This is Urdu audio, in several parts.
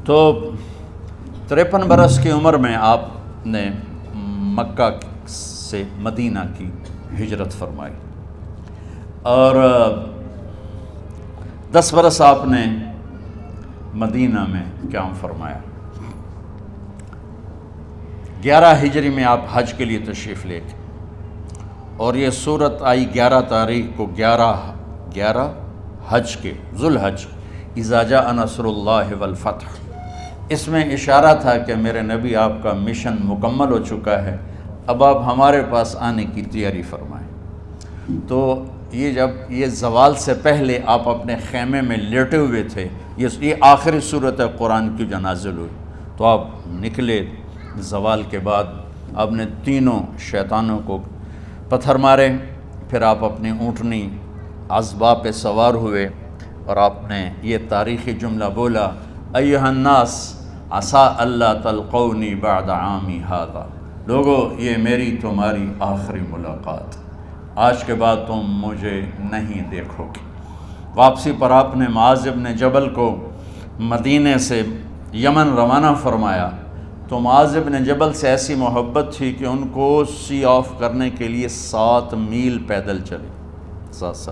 تو 53 برس کی عمر میں آپ نے مکہ سے مدینہ کی ہجرت فرمائی، اور 10 برس آپ نے مدینہ میں قیام فرمایا۔ 11 ہجری میں آپ حج کے لیے تشریف لے گئے، اور یہ صورت آئی 11 تاریخ کو، 11 حج کے ذوالحج، اذا جاء نصر اللہ والفتح۔ اس میں اشارہ تھا کہ میرے نبی آپ کا مشن مکمل ہو چکا ہے، اب آپ ہمارے پاس آنے کی تیاری فرمائیں۔ تو یہ جب یہ زوال سے پہلے آپ اپنے خیمے میں لیٹے ہوئے تھے، یہ آخری صورت قرآن کی جو نازل ہوئی، تو آپ نکلے زوال کے بعد، آپ نے تینوں شیطانوں کو پتھر مارے، پھر آپ اپنی اونٹنی عذبہ پہ سوار ہوئے، اور آپ نے یہ تاریخی جملہ بولا، ایھا الناس عسیٰ اللہ تلقونی بعد عامی ھذا، لوگو یہ میری تمہاری آخری ملاقات، آج کے بعد تم مجھے نہیں دیکھو گے۔ واپسی پر آپ نے معاذ بن جبل کو مدینے سے یمن روانہ فرمایا، تو معاذ بن جبل سے ایسی محبت تھی کہ ان کو سی آف کرنے کے لیے 7 میل پیدل چلے، ساتھ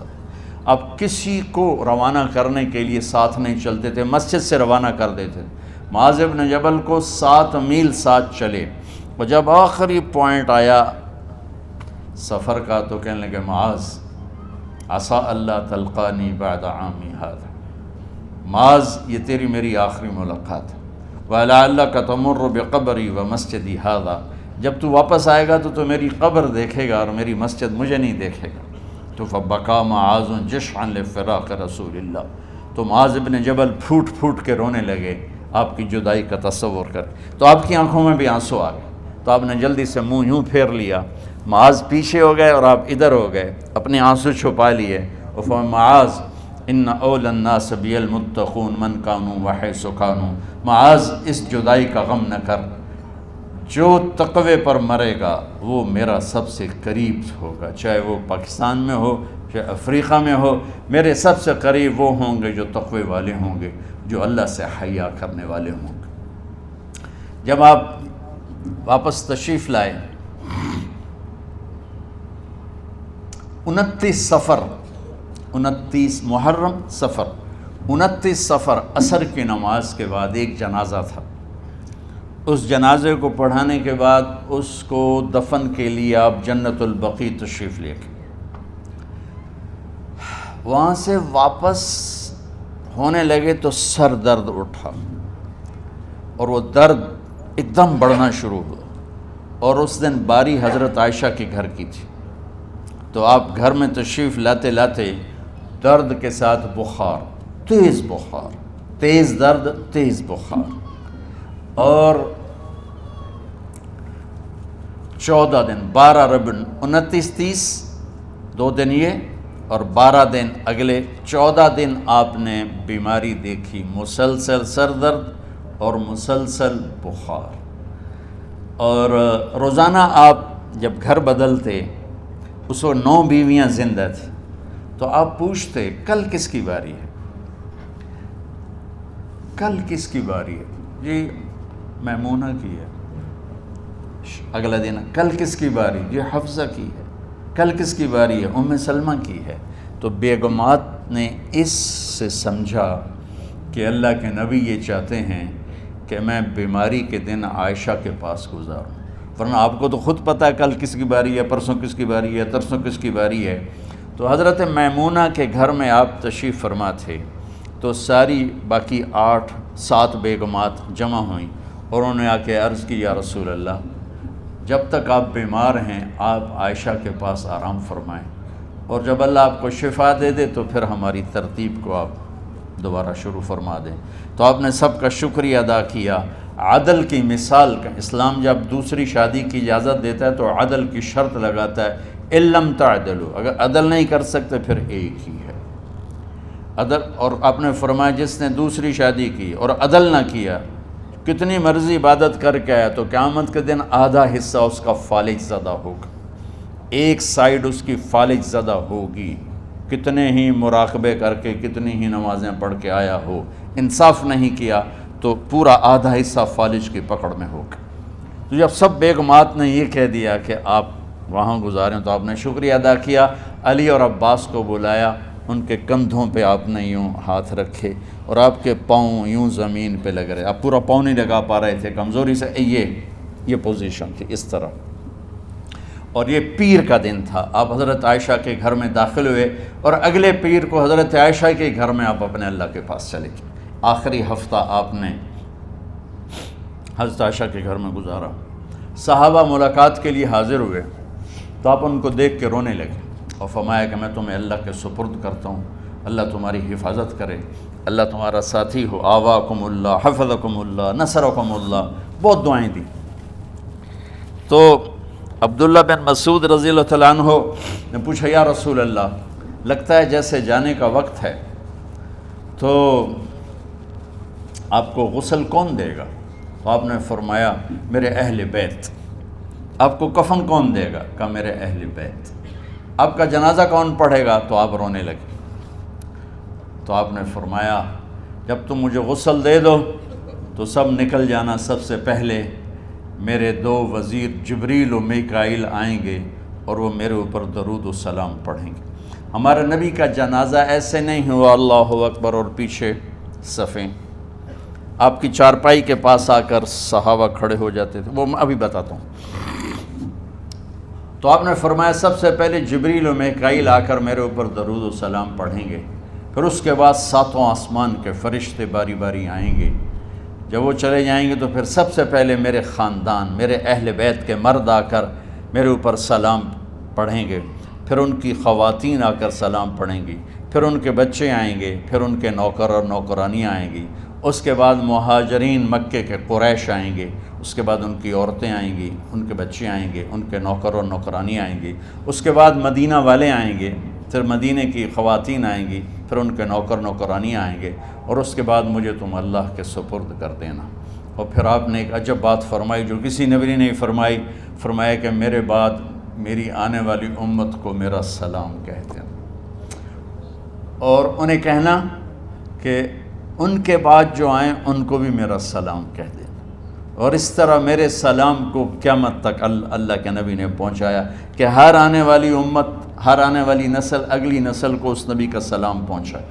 اب کسی کو روانہ کرنے کے لیے ساتھ نہیں چلتے تھے، مسجد سے روانہ کر دیتے تھے۔ معاذ بن جبل کو 7 میل ساتھ چلے، اور جب آخری پوائنٹ آیا سفر کا تو کہنے لگے، معاذ عسیٰ اللہ تلقانی بعد عامی ھذا، معاذ یہ تیری میری آخری ملاقات ہے، وَلَعَلَّكَ تَمُرُّ بِقَبْرِي وَمَسْجِدِي ھذا، جب تو واپس آئے گا تو میری قبر دیکھے گا اور میری مسجد مجھے نہیں دیکھے گا۔ تو فَبَكَىٰ مُعَاذٌ جِشْعًا لِفِرَاقِ رسول اللہ، تو معاذ بن جبل پھوٹ پھوٹ کے رونے لگے آپ کی جدائی کا تصور کر، تو آپ کی آنکھوں میں بھی آنسو آ گئے، تو آپ نے جلدی سے منہ یوں پھیر لیا، معاذ پیچھے ہو گئے اور آپ ادھر ہو گئے، اپنے آنسو چھپا لیے، اور فرمایا، معاذ ان اول الناس بی المتقون من کانوا وحیث کانوا، معاذ اس جدائی کا غم نہ کر، جو تقوی پر مرے گا وہ میرا سب سے قریب ہوگا، چاہے وہ پاکستان میں ہو چاہے افریقہ میں ہو، میرے سب سے قریب وہ ہوں گے جو تقوی والے ہوں گے، جو اللہ سے حیا کرنے والے ہوں گے۔ جب آپ واپس تشریف لائے، 29 محرم صفر، 29 صفر عصر کی نماز کے بعد ایک جنازہ تھا، اس جنازے کو پڑھانے کے بعد اس کو دفن کے لیے آپ جنت البقیع تشریف لے گئے۔ وہاں سے واپس ہونے لگے تو سر درد اٹھا، اور وہ درد ایک دم بڑھنا شروع ہوا، اور اس دن باری حضرت عائشہ کے گھر کی تھی، تو آپ گھر میں تشریف لاتے لاتے درد کے ساتھ بخار، تیز درد، تیز بخار، اور 14 دن 12 ربیع 29 30 2 دن یہ، اور 12 دن اگلے 14 دن آپ نے بیماری دیکھی، مسلسل سر درد اور مسلسل بخار، اور روزانہ آپ جب گھر بدلتے، اس وقت 9 بیویاں زندہ تھیں، تو آپ پوچھتے کل کس کی باری ہے، کل کس کی باری ہے، جی میمونہ کی ہے، اگلا دن کل کس کی باری، یہ حفصہ کی ہے، کل کس کی باری ہے، ام سلمہ کی ہے۔ تو بیگمات نے اس سے سمجھا کہ اللہ کے نبی یہ چاہتے ہیں کہ میں بیماری کے دن عائشہ کے پاس گزاروں، ورنہ آپ کو تو خود پتہ ہے کل کس کی باری ہے، پرسوں کس کی باری ہے، ترسوں کس کی باری ہے۔ تو حضرت میمونہ کے گھر میں آپ تشریف فرما تھے، تو ساری باقی 7 بیگمات جمع ہوئیں، اور انہوں نے آ کے عرض کی، یا رسول اللہ، جب تک آپ بیمار ہیں آپ عائشہ کے پاس آرام فرمائیں، اور جب اللہ آپ کو شفا دے دے تو پھر ہماری ترتیب کو آپ دوبارہ شروع فرما دیں۔ تو آپ نے سب کا شکریہ ادا کیا۔ عدل کی مثال کا اسلام جب دوسری شادی کی اجازت دیتا ہے تو عدل کی شرط لگاتا ہے، اِلَّمْ تَعْدِلُوا، اگر عدل نہیں کر سکتے پھر ایک ہی ہے عدل۔ اور آپ نے فرمایا جس نے دوسری شادی کی اور عدل نہ کیا، کتنی مرضی عبادت کر کے آیا، تو قیامت کے دن آدھا حصہ اس کا فالج زدہ ہوگا، ایک سائیڈ اس کی فالج زدہ ہوگی، کتنے ہی مراقبے کر کے کتنی ہی نمازیں پڑھ کے آیا ہو، انصاف نہیں کیا تو پورا آدھا حصہ فالج کی پکڑ میں ہوگا۔ تو جب سب بیگمات نے یہ کہہ دیا کہ آپ وہاں گزاریں تو آپ نے شکریہ ادا کیا، علی اور عباس کو بلایا، ان کے کندھوں پہ آپ نے یوں ہاتھ رکھے اور آپ کے پاؤں یوں زمین پہ لگ رہے، آپ پورا پاؤں نہیں لگا پا رہے تھے کمزوری سے، یہ پوزیشن تھی اس طرح۔ اور یہ پیر کا دن تھا، آپ حضرت عائشہ کے گھر میں داخل ہوئے اور اگلے پیر کو حضرت عائشہ کے گھر میں آپ اپنے اللہ کے پاس چلے گئے۔ آخری ہفتہ آپ نے حضرت عائشہ کے گھر میں گزارا۔ صحابہ ملاقات کے لیے حاضر ہوئے تو آپ ان کو دیکھ کے رونے لگے اور فرمایا کہ میں تمہیں اللہ کے سپرد کرتا ہوں، اللہ تمہاری حفاظت کرے، اللہ تمہارا ساتھی ہو، آواکم اللہ، حفظکم اللہ، نصرکم اللہ، بہت دعائیں دی۔ تو عبداللہ بن مسعود رضی اللہ تعالیٰ عنہ نے پوچھا یا رسول اللہ، لگتا ہے جیسے جانے کا وقت ہے، تو آپ کو غسل کون دے گا؟ تو آپ نے فرمایا میرے اہل بیت۔ آپ کو کفن کون دے گا؟ کہا میرے اہل بیت۔ آپ کا جنازہ کون پڑھے گا؟ تو آپ رونے لگے۔ تو آپ نے فرمایا جب تم مجھے غسل دے دو تو سب نکل جانا، سب سے پہلے میرے دو وزیر جبریل و میکائیل آئیں گے اور وہ میرے اوپر درود و سلام پڑھیں گے۔ ہمارے نبی کا جنازہ ایسے نہیں ہوا اللہ اکبر اور پیچھے صفیں، آپ کی چارپائی کے پاس آ کر صحابہ کھڑے ہو جاتے تھے، وہ میں ابھی بتاتا ہوں۔ تو آپ نے فرمایا سب سے پہلے جبریل و میکائیل آ کر میرے اوپر درود و سلام پڑھیں گے، پھر اس کے بعد ساتوں آسمان کے فرشتے باری باری آئیں گے۔ جب وہ چلے جائیں گے تو پھر سب سے پہلے میرے خاندان، میرے اہل بیت کے مرد آ کر میرے اوپر سلام پڑھیں گے، پھر ان کی خواتین آ کر سلام پڑھیں گی، پھر ان کے بچے آئیں گے، پھر ان کے نوکر اور نوکرانیاں آئیں گی، اس کے بعد مہاجرین مکے کے قریش آئیں گے، اس کے بعد ان کی عورتیں آئیں گی، ان کے بچے آئیں گے، ان کے نوکر اور نوکرانی آئیں گی، اس کے بعد مدینہ والے آئیں گے، پھر مدینہ کی خواتین آئیں گی، پھر ان کے نوکر نوکرانی آئیں گے، اور اس کے بعد مجھے تم اللہ کے سپرد کر دینا۔ اور پھر آپ نے ایک عجب بات فرمائی جو کسی نبی نے نہیں فرمائی، فرمایا کہ میرے بعد میری آنے والی امت کو میرا سلام کہہ دینا، اور انہیں کہنا کہ ان کے بعد جو آئیں ان کو بھی میرا سلام کہہ دینا۔ اور اس طرح میرے سلام کو قیامت تک اللہ کے نبی نے پہنچایا کہ ہر آنے والی امت، ہر آنے والی نسل، اگلی نسل کو اس نبی کا سلام پہنچائے۔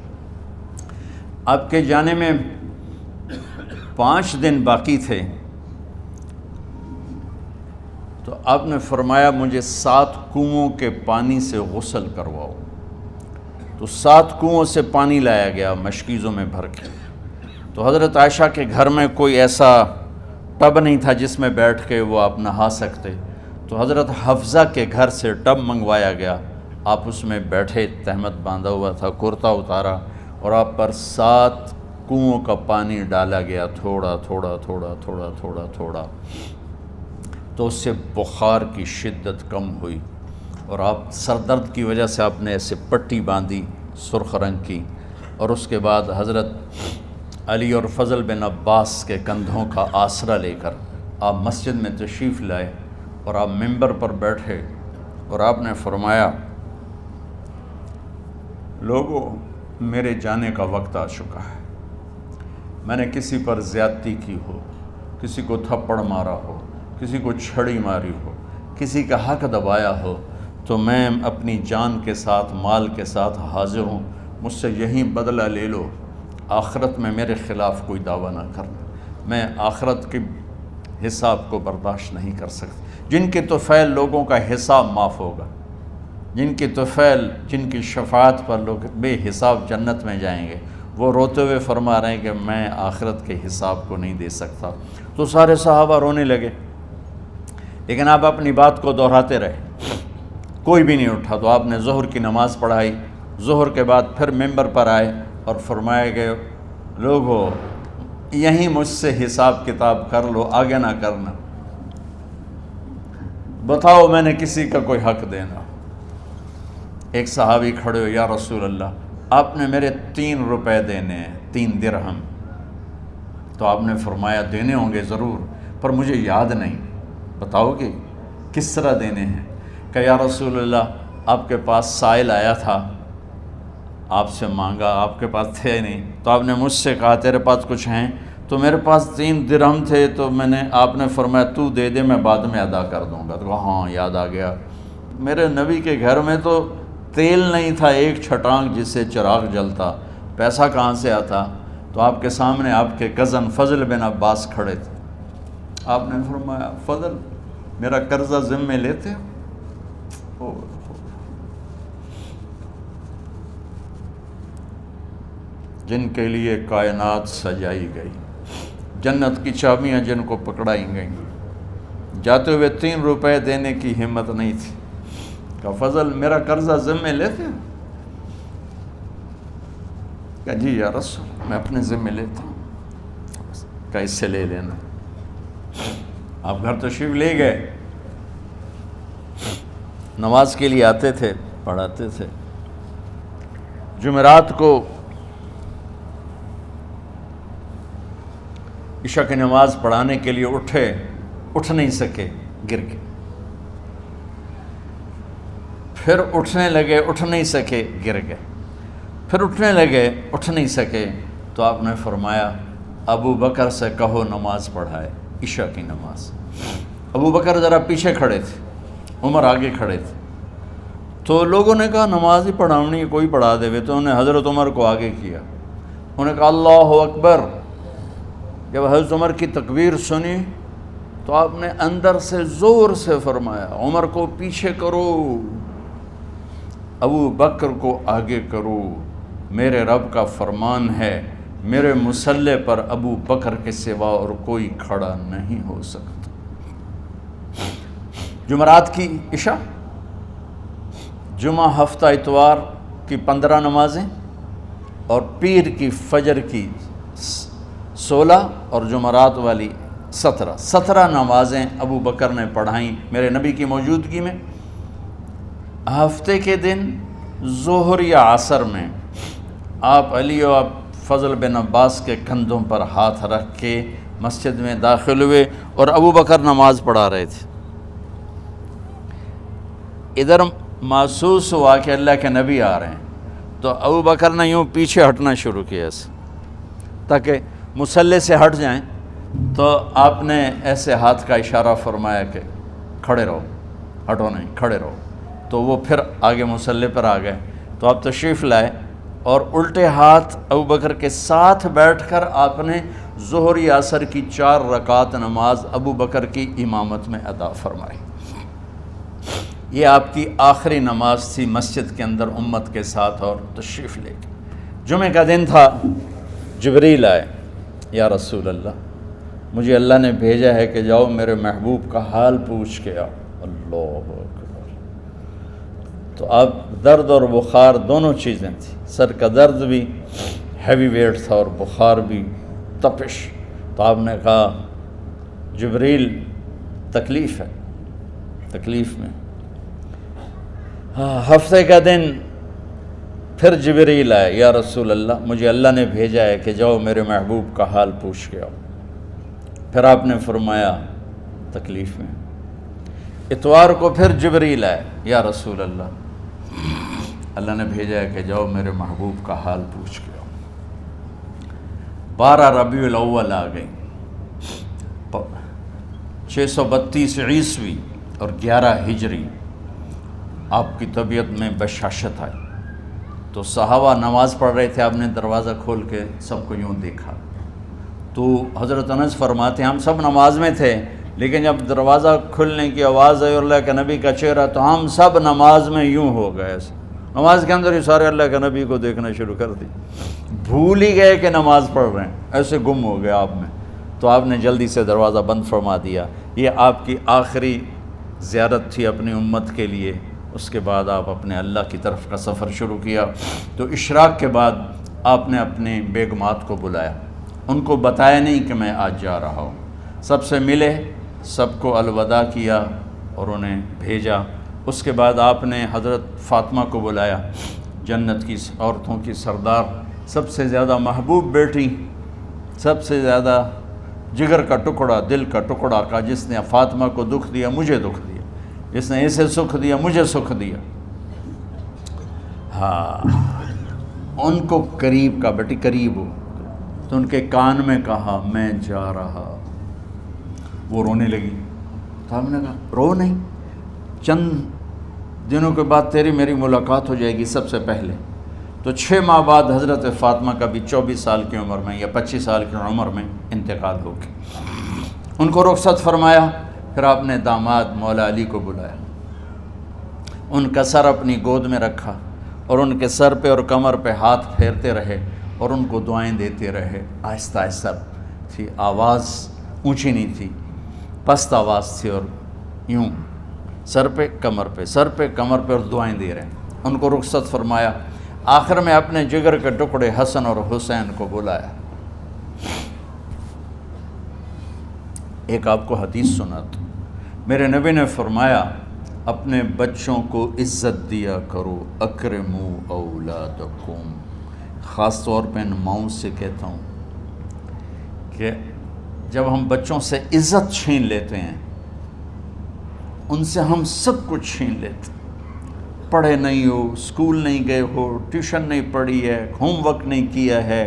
آپ کے جانے میں 5 دن باقی تھے تو آپ نے فرمایا مجھے 7 کنوؤں کے پانی سے غسل کرواؤ۔ تو 7 کنوؤں سے پانی لایا گیا مشکیزوں میں بھر کے۔ تو حضرت عائشہ کے گھر میں کوئی ایسا ٹب نہیں تھا جس میں بیٹھ کے وہ آپ نہا سکتے، تو حضرت حفصہ کے گھر سے ٹب منگوایا گیا، آپ اس میں بیٹھے، تہمت باندھا ہوا تھا، کرتا اتارا، اور آپ پر 7 کنوؤں کا پانی ڈالا گیا، تھوڑا تھوڑا تھوڑا تھوڑا تھوڑا تھوڑا، تو اس سے بخار کی شدت کم ہوئی، اور آپ سر درد کی وجہ سے آپ نے ایسے پٹی باندھی سرخ رنگ کی، اور اس کے بعد حضرت علی اور فضل بن عباس کے کندھوں کا آسرا لے کر آپ مسجد میں تشریف لائے اور آپ منبر پر بیٹھے، اور آپ نے فرمایا لوگوں میرے جانے کا وقت آ چکا ہے، میں نے کسی پر زیادتی کی ہو، کسی کو تھپڑ مارا ہو، کسی کو چھڑی ماری ہو، کسی کا حق دبایا ہو، تو میں اپنی جان کے ساتھ، مال کے ساتھ حاضر ہوں، مجھ سے یہیں بدلہ لے لو، آخرت میں میرے خلاف کوئی دعویٰ نہ کرنا، میں آخرت کے حساب کو برداشت نہیں کر سکتا۔ جن کے طفیل لوگوں کا حساب معاف ہوگا، جن کے طفیل، جن کی شفاعت پر لوگ بے حساب جنت میں جائیں گے، وہ روتے ہوئے فرما رہے ہیں کہ میں آخرت کے حساب کو نہیں دے سکتا۔ تو سارے صحابہ رونے لگے، لیکن آپ اپنی بات کو دہراتے رہے، کوئی بھی نہیں اٹھا۔ تو آپ نے ظہر کی نماز پڑھائی، ظہر کے بعد پھر منبر پر آئے اور فرمایا کہ لوگو یہیں مجھ سے حساب کتاب کر لو، آگے نہ کرنا، بتاؤ میں نے کسی کا کوئی حق دینا۔ ایک صحابی کھڑے ہو، یا رسول اللہ آپ نے میرے 3 روپے دینے ہیں، 3 درہم۔ تو آپ نے فرمایا دینے ہوں گے ضرور، پر مجھے یاد نہیں، بتاؤ گے کس طرح دینے ہیں؟ کہ یا رسول اللہ آپ کے پاس سائل آیا تھا، آپ سے مانگا، آپ کے پاس تھے نہیں، تو آپ نے مجھ سے کہا تیرے پاس کچھ ہیں؟ تو تو میرے پاس 3 درہم تھے، تو آپ نے فرمایا تو دے دے، میں بعد میں ادا کر دوں گا۔ تو ہاں یاد آ گیا، میرے نبی کے گھر میں تو تیل نہیں تھا، ایک چھٹانگ جس سے چراغ جلتا، پیسہ کہاں سے آتا؟ تو آپ کے سامنے آپ کے کزن فضل بن عباس کھڑے تھے۔ آپ نے فرمایا فضل میرا قرضہ ذمے لیتے ہو؟ جن کے لیے کائنات سجائی گئی، جنت کی چابیاں جن کو پکڑائی گئیں، جاتے ہوئے 3 روپے دینے کی ہمت نہیں تھی۔ کہا فضل میرا قرضہ ذمے لیتے ہو؟ کہا جی یا رسول میں اپنے ذمے لیتا ہوں۔ کہا اس سے لے لینا۔ آپ گھر تشریف لے گئے، نماز کے لیے آتے تھے، پڑھاتے تھے۔ جمعرات کو عشاء کی نماز پڑھانے کے لیے اٹھ نہیں سکے، گر گئے، پھر اٹھنے لگے، اٹھ نہیں سکے، گر گئے، پھر اٹھنے لگے، اٹھ نہیں سکے۔ تو آپ نے فرمایا ابو بکر سے کہو نماز پڑھائے، عشاء کی نماز۔ ابو بکر ذرا پیچھے کھڑے تھے، عمر آگے کھڑے تھے۔ تو لوگوں نے کہا نماز ہی پڑھاونی ہے، کوئی پڑھا دے۔ تو انہوں نے حضرت عمر کو آگے کیا، انہوں نے کہا اللہ اکبر۔ جب حضرت عمر کی تکبیر سنی تو آپ نے اندر سے زور سے فرمایا عمر کو پیچھے کرو، ابو بکر کو آگے کرو، میرے رب کا فرمان ہے میرے مصلی پر ابو بکر کے سوا اور کوئی کھڑا نہیں ہو سکتا۔ جمعرات کی عشاء، جمعہ ہفتہ اتوار کی 15 نمازیں اور پیر کی فجر کی 16 اور جمعرات والی 17 نمازیں ابو بکر نے پڑھائیں میرے نبی کی موجودگی میں۔ ہفتے کے دن ظہر یا عصر میں آپ علی و فضل بن عباس کے کندھوں پر ہاتھ رکھ کے مسجد میں داخل ہوئے اور ابو بکر نماز پڑھا رہے تھے۔ ادھر محسوس ہوا کہ اللہ کے نبی آ رہے ہیں، تو ابو بکر نے یوں پیچھے ہٹنا شروع کیا ایسے تاکہ مصلی سے ہٹ جائیں۔ تو آپ نے ایسے ہاتھ کا اشارہ فرمایا کہ کھڑے رہو، ہٹو نہیں، کھڑے رہو۔ تو وہ پھر آگے مصلی پر آ گئے۔ تو آپ تشریف لائے اور الٹے ہاتھ ابو بکر کے ساتھ بیٹھ کر آپ نے ظہر یا عصر کی 4 رکعت نماز ابو بکر کی امامت میں ادا فرمائی۔ یہ آپ کی آخری نماز تھی مسجد کے اندر امت کے ساتھ اور تشریف لے کے۔ جمعہ کا دن تھا، جبریل آئے، یا رسول اللہ مجھے اللہ نے بھیجا ہے کہ جاؤ میرے محبوب کا حال پوچھ کے آؤ۔ اللہ اکبر۔ تو اب درد اور بخار دونوں چیزیں تھیں، سر کا درد بھی ہیوی ویٹ تھا اور بخار بھی، تپش۔ تو آپ نے کہا جبریل تکلیف ہے، تکلیف میں۔ ہفتے کا دن پھر جبریل آئے، یا رسول اللہ مجھے اللہ نے بھیجا ہے کہ جاؤ میرے محبوب کا حال پوچھ کے آؤ۔ پھر آپ نے فرمایا تکلیف میں۔ اتوار کو پھر جبریل آئے، یا رسول اللہ نے بھیجا ہے کہ جاؤ میرے محبوب کا حال پوچھ کے آؤ۔ 12 ربیع الاول آ گئی، 632 عیسوی اور 11 ہجری۔ آپ کی طبیعت میں بشاشت آئی، تو صحابہ نماز پڑھ رہے تھے، آپ نے دروازہ کھول کے سب کو یوں دیکھا۔ تو حضرت انس فرماتے ہیں ہم سب نماز میں تھے، لیکن جب دروازہ کھلنے کی آواز آئی اور اللہ کے نبی کا چہرہ، تو ہم سب نماز میں یوں ہو گئے، نماز کے اندر ہی سارے اللہ کے نبی کو دیکھنا شروع کر دی، بھول ہی گئے کہ نماز پڑھ رہے ہیں، ایسے گم ہو گئے آپ میں۔ تو آپ نے جلدی سے دروازہ بند فرما دیا۔ یہ آپ کی آخری زیارت تھی اپنی امت کے لیے۔ اس کے بعد آپ اپنے اللہ کی طرف کا سفر شروع کیا۔ تو اشراق کے بعد آپ نے اپنے بیگمات کو بلایا، ان کو بتایا نہیں کہ میں آج جا رہا ہوں، سب سے ملے، سب کو الوداع کیا اور انہیں بھیجا۔ اس کے بعد آپ نے حضرت فاطمہ کو بلایا، جنت کی عورتوں کی سردار، سب سے زیادہ محبوب بیٹی، سب سے زیادہ جگر کا ٹکڑا، دل کا ٹکڑا کا، جس نے فاطمہ کو دکھ دیا مجھے دکھ دیا، جس نے اسے سکھ دیا مجھے سکھ دیا۔ ہاں ان کو قریب کا، بیٹی قریب ہو۔ تو تو ان کے کان میں کہا میں جا رہا. وہ رونے لگی. تو ہم نے کہا رو نہیں، چند دنوں کے بعد تیری میری ملاقات ہو جائے گی سب سے پہلے. تو 6 ماہ بعد حضرت فاطمہ کا بھی 24 سال کی عمر میں یا 25 سال کی عمر میں انتقال ہو گیا. ان کو رخصت فرمایا. پھر آپ نے داماد مولا علی کو بلایا، ان کا سر اپنی گود میں رکھا اور ان کے سر پہ اور کمر پہ ہاتھ پھیرتے رہے اور ان کو دعائیں دیتے رہے. آہستہ آہستہ تھی، آواز اونچی نہیں تھی، پست آواز تھی، اور یوں سر پہ کمر پہ سر پہ کمر پہ اور دعائیں دے رہے ہیں. ان کو رخصت فرمایا. آخر میں اپنے جگر کے ٹکڑے حسن اور حسین کو بلایا. ایک آپ کو حدیث سناتا. میرے نبی نے فرمایا اپنے بچوں کو عزت دیا کرو، اکرموا اولادکم. خاص طور پہ ان ماؤں سے کہتا ہوں کہ جب ہم بچوں سے عزت چھین لیتے ہیں، ان سے ہم سب کچھ چھین لیتے. پڑھے نہیں ہو، اسکول نہیں گئے ہو، ٹیوشن نہیں پڑھی ہے، ہوم ورک نہیں کیا ہے،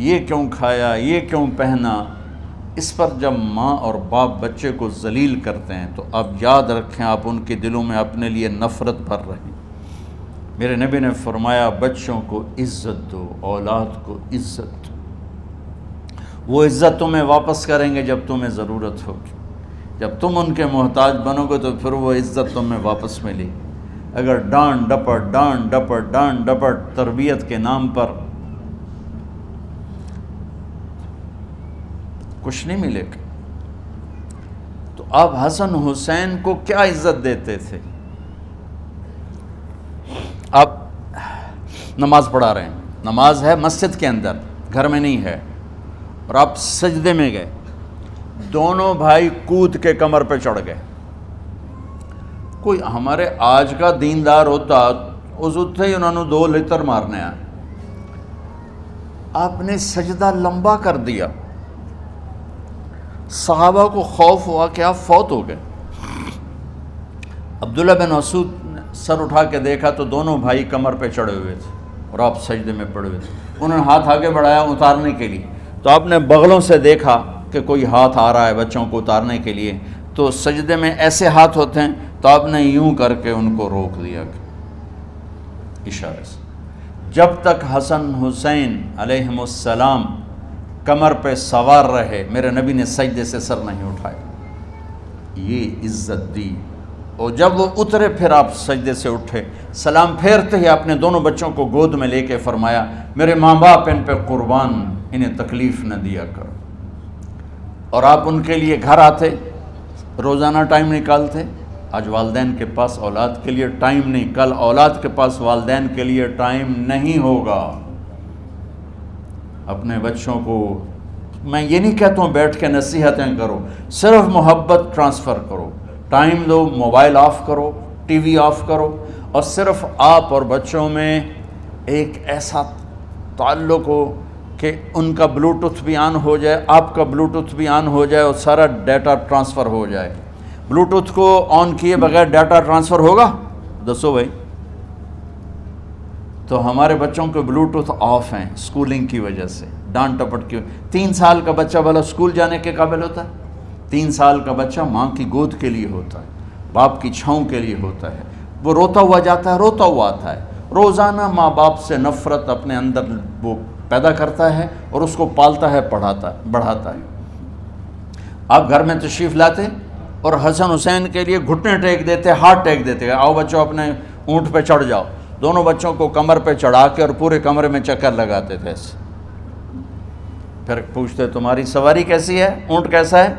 یہ کیوں کھایا، یہ کیوں پہنا. اس پر جب ماں اور باپ بچے کو ذلیل کرتے ہیں تو اب یاد رکھیں آپ ان کے دلوں میں اپنے لیے نفرت بھر رہے ہیں. میرے نبی نے فرمایا بچوں کو عزت دو، اولاد کو عزت دو. وہ عزت تمہیں واپس کریں گے جب تمہیں ضرورت ہوگی. جب تم ان کے محتاج بنو گے تو پھر وہ عزت تمہیں واپس ملے گی. اگر ڈانٹ ڈپٹ تربیت کے نام پر کچھ نہیں ملے گا. تو آپ حسن حسین کو کیا عزت دیتے تھے؟ آپ نماز پڑھا رہے ہیں، نماز ہے مسجد کے اندر، گھر میں نہیں ہے، اور آپ سجدے میں گئے، دونوں بھائی کود کے کمر پہ چڑھ گئے. کوئی ہمارے آج کا دیندار ہوتا اس اٹھتے ہی انہوں نے 2 لتر مارنے آئے. آپ نے سجدہ لمبا کر دیا. صحابہ کو خوف ہوا کہ آپ فوت ہو گئے. عبداللہ بن مسعود نے سر اٹھا کے دیکھا تو دونوں بھائی کمر پہ چڑھے ہوئے تھے اور آپ سجدے میں پڑے ہوئے تھے. انہوں نے ہاتھ آگے بڑھایا اتارنے کے لیے، تو آپ نے بغلوں سے دیکھا کہ کوئی ہاتھ آ رہا ہے بچوں کو اتارنے کے لیے. تو سجدے میں ایسے ہاتھ ہوتے ہیں، تو آپ نے یوں کر کے ان کو روک دیا اشارے سے. جب تک حسن حسین علیہم السلام کمر پہ سوار رہے میرے نبی نے سجدے سے سر نہیں اٹھایا. یہ عزت دی. اور جب وہ اترے پھر آپ سجدے سے اٹھے، سلام پھیرتے ہی آپ نے دونوں بچوں کو گود میں لے کے فرمایا میرے ماں باپ ان پہ قربان، انہیں تکلیف نہ دیا کرو. اور آپ ان کے لیے گھر آتے، روزانہ ٹائم نکالتے. آج والدین کے پاس اولاد کے لیے ٹائم نہیں، کل اولاد کے پاس والدین کے لیے ٹائم نہیں ہوگا. اپنے بچوں کو میں یہ نہیں کہتا ہوں بیٹھ کے نصیحتیں کرو، صرف محبت ٹرانسفر کرو، ٹائم دو، موبائل آف کرو، ٹی وی آف کرو، اور صرف آپ اور بچوں میں ایک ایسا تعلق ہو کہ ان کا بلوٹوتھ بھی آن ہو جائے، آپ کا بلوٹوتھ بھی آن ہو جائے اور سارا ڈیٹا ٹرانسفر ہو جائے. بلوٹوتھ کو آن کیے بغیر ڈیٹا ٹرانسفر ہوگا؟ دسو بھائی. تو ہمارے بچوں کے بلوٹوتھ آف ہیں اسکولنگ کی وجہ سے، ڈانٹ ٹپٹ کی. 3 سال کا بچہ بھلا اسکول جانے کے قابل ہوتا ہے؟ 3 سال کا بچہ ماں کی گود کے لیے ہوتا ہے، باپ کی چھاؤں کے لیے ہوتا ہے. وہ روتا ہوا جاتا ہے، روتا ہوا آتا ہے. روزانہ ماں باپ سے نفرت اپنے اندر وہ پیدا کرتا ہے اور اس کو پالتا ہے، بڑھاتا ہے. آپ گھر میں تشریف لاتے اور حسن حسین کے لیے گھٹنے ٹیک دیتے، ہاتھ ٹیک دیتے، آؤ بچوں اپنے اونٹ پہ چڑھ جاؤ. دونوں بچوں کو کمر پہ چڑھا کے اور پورے کمرے میں چکر لگاتے تھے ایسے. پھر پوچھتے تمہاری سواری کیسی ہے، اونٹ کیسا ہے؟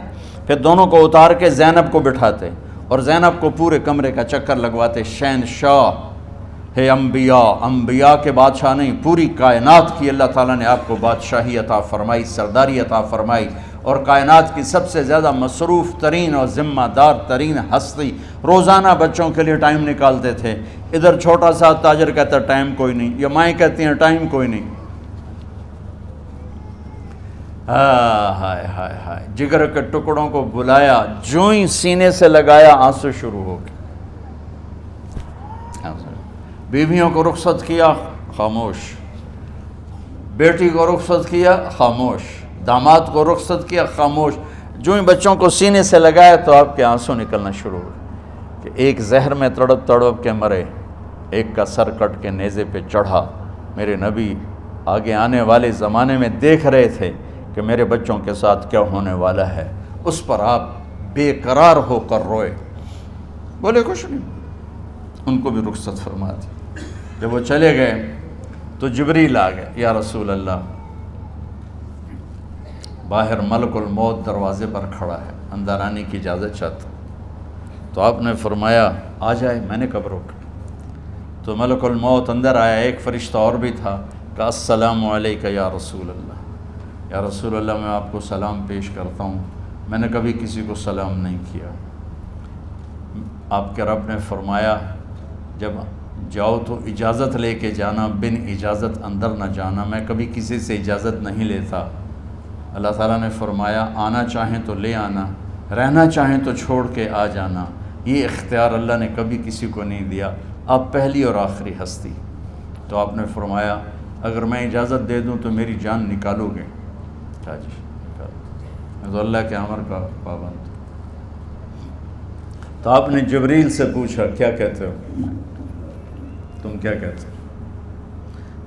پھر دونوں کو اتار کے زینب کو بٹھاتے اور زینب کو پورے کمرے کا چکر لگواتے. شہنشاہ ہے انبیاء کے بادشاہ نہیں، پوری کائنات کی اللہ تعالیٰ نے آپ کو بادشاہی عطا فرمائی، سرداری عطا فرمائی، اور کائنات کی سب سے زیادہ مصروف ترین اور ذمہ دار ترین ہستی روزانہ بچوں کے لیے ٹائم نکالتے تھے. ادھر چھوٹا سا تاجر کہتا ہے ٹائم کوئی نہیں، یا مائیں کہتی ہیں ٹائم کوئی نہیں. ہائے ہائے ہائے، جگر کے ٹکڑوں کو بلایا، جو ہی سینے سے لگایا آنسو شروع ہو گئے. بیویوں کو رخصت کیا، خاموش. بیٹی کو رخصت کیا خاموش، داماد کو رخصت کیا خاموش، جو ہی بچوں کو سینے سے لگایا تو آپ کے آنسو نکلنا شروع ہوئے کہ ایک زہر میں تڑپ تڑپ کے مرے، ایک کا سر کٹ کے نیزے پہ چڑھا۔ میرے نبی آگے آنے والے زمانے میں دیکھ رہے تھے کہ میرے بچوں کے ساتھ کیا ہونے والا ہے، اس پر آپ بے قرار ہو کر روئے، بولے کچھ نہیں، ان کو بھی رخصت فرما دی۔ جب وہ چلے گئے تو جبریل آ گئے، یا رسول اللہ باہر ملک الموت دروازے پر کھڑا ہے، اندر آنے کی اجازت چاہتا۔ تو آپ نے فرمایا آ جائے، میں نے کب روکا؟ تو ملک الموت اندر آیا، ایک فرشتہ اور بھی تھا، کہا السلام علیکہ یا رسول اللہ، یا رسول اللہ میں آپ کو سلام پیش کرتا ہوں، میں نے کبھی کسی کو سلام نہیں کیا۔ آپ کے رب نے فرمایا جب جاؤ تو اجازت لے کے جانا، بن اجازت اندر نہ جانا، میں کبھی کسی سے اجازت نہیں لیتا۔ اللہ تعالیٰ نے فرمایا آنا چاہیں تو لے آنا، رہنا چاہیں تو چھوڑ کے آ جانا، یہ اختیار اللہ نے کبھی کسی کو نہیں دیا، آپ پہلی اور آخری ہستی۔ تو آپ نے فرمایا اگر میں اجازت دے دوں تو میری جان نکالو گے؟ کہا جی میں تو اللہ کے امر کا پابند ہوں۔ تو آپ نے جبریل سے پوچھا کیا کہتے ہو، تم کیا کہتے ہو؟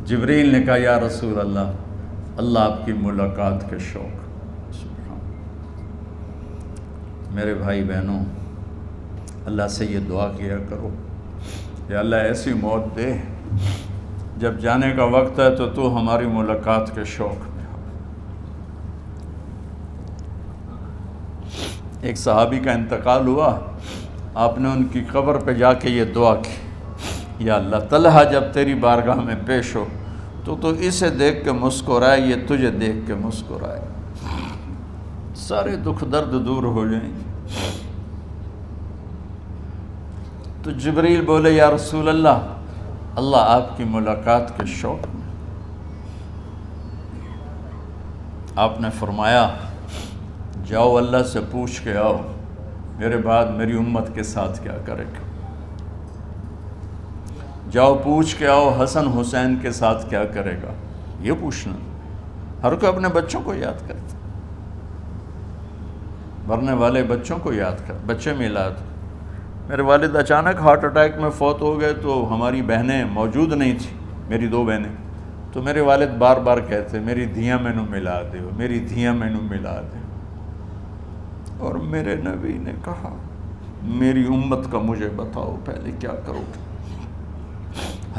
جبریل نے کہا یا رسول اللہ، اللہ آپ کی ملاقات کے شوق۔ میرے بھائی بہنوں، اللہ سے یہ دعا کیا کرو کہ اللہ ایسی موت دے جب جانے کا وقت ہے تو ہماری ملاقات کے شوق میں ہو۔ ایک صحابی کا انتقال ہوا، آپ نے ان کی قبر پہ جا کے یہ دعا کی، یا اللہ طلحہ جب تیری بارگاہ میں پیش ہو تو اسے دیکھ کے مسکرائے، یہ تجھے دیکھ کے مسکرائے، سارے دکھ درد دور ہو جائیں۔ تو جبریل بولے یا رسول اللہ، اللہ آپ کی ملاقات کے شوق میں۔ آپ نے فرمایا جاؤ اللہ سے پوچھ کے آؤ میرے بعد میری امت کے ساتھ کیا کرے گا، جاؤ پوچھ کے آؤ حسن حسین کے ساتھ کیا کرے گا۔ یہ پوچھنا، ہر کوئی اپنے بچوں کو یاد کرتا، مرنے والے بچوں کو یاد کر، بچے میلاد۔ میرے والد اچانک ہارٹ اٹیک میں فوت ہو گئے تو ہماری بہنیں موجود نہیں تھیں، میری 2 بہنیں، تو میرے والد بار بار کہتے میری دھیاں مینوں ملا دیو، میری دھیاں مینوں ملا دیو۔ اور میرے نبی نے کہا میری امت کا مجھے بتاؤ پہلے کیا کرو گے؟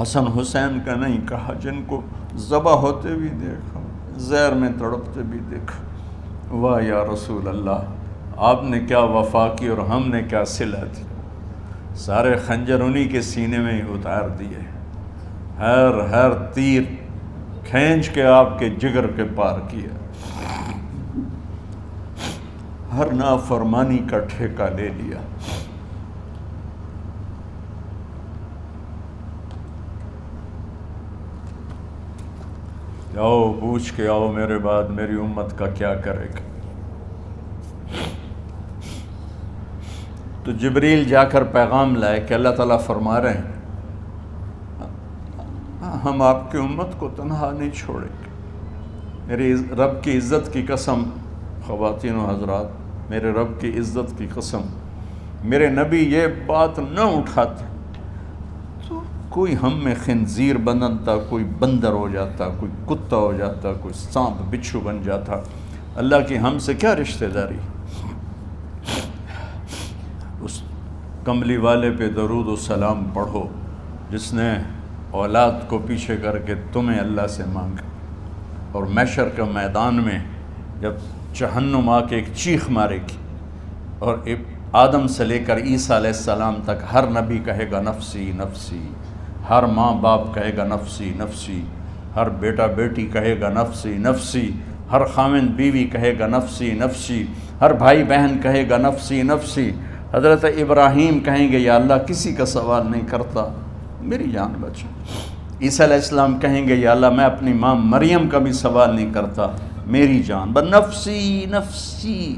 حسن حسین کا نہیں کہا، جن کو ذبح ہوتے بھی دیکھا، زہر میں تڑپتے بھی دیکھا۔ واہ یا رسول اللہ، آپ نے کیا وفا کی اور ہم نے کیا صلہ دی، سارے خنجر انہی کے سینے میں ہی اتار دیے، ہر تیر کھینچ کے آپ کے جگر کے پار کیا، ہر نافرمانی کا ٹھیکہ لے لیا۔ جاؤ پوچھ کے آؤ میرے بعد میری امت کا کیا کرے گا۔ تو جبریل جا کر پیغام لائے کہ اللہ تعالیٰ فرما رہے ہیں ہم آپ کی امت کو تنہا نہیں چھوڑیں گے۔ میرے رب کی عزت کی قسم، خواتین و حضرات، میرے رب کی عزت کی قسم، میرے نبی یہ بات نہ اٹھاتے تو کوئی ہم میں خنزیر بنتا، کوئی بندر ہو جاتا، کوئی کتا ہو جاتا، کوئی سانپ بچھو بن جاتا۔ اللہ کی ہم سے کیا رشتہ داری؟ اس کملی والے پہ درود و سلام پڑھو جس نے اولاد کو پیچھے کر کے تمہیں اللہ سے مانگا، اور محشر کے میدان میں جب جہنم آ کے ایک چیخ مارے گی اور آدم سے لے کر عیسیٰ علیہ السلام تک ہر نبی کہے گا نفسی نفسی، ہر ماں باپ کہے گا نفسی نفسی، ہر بیٹا بیٹی کہے گا نفسی نفسی، ہر خاوند بیوی کہے گا نفسی نفسی، ہر بھائی بہن کہے گا نفسی نفسی۔ حضرت ابراہیم کہیں گے یا اللہ کسی کا سوال نہیں کرتا، میری جان بچا۔ عیسیٰ علیہ السلام کہیں گے یا اللہ میں اپنی ماں مریم کا بھی سوال نہیں کرتا، میری جان نفسی نفسی۔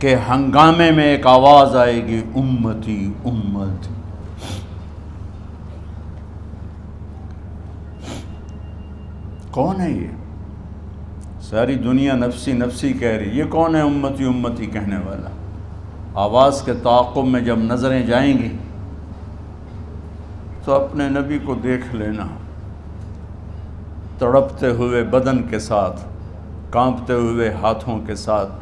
کہ ہنگامے میں ایک آواز آئے گی امتی امتی۔ کون ہے یہ؟ ساری دنیا نفسی نفسی کہہ رہی، یہ کون ہے امتی امتی کہنے والا؟ آواز کے تعاقب میں جب نظریں جائیں گی تو اپنے نبی کو دیکھ لینا، تڑپتے ہوئے بدن کے ساتھ، کانپتے ہوئے ہاتھوں کے ساتھ،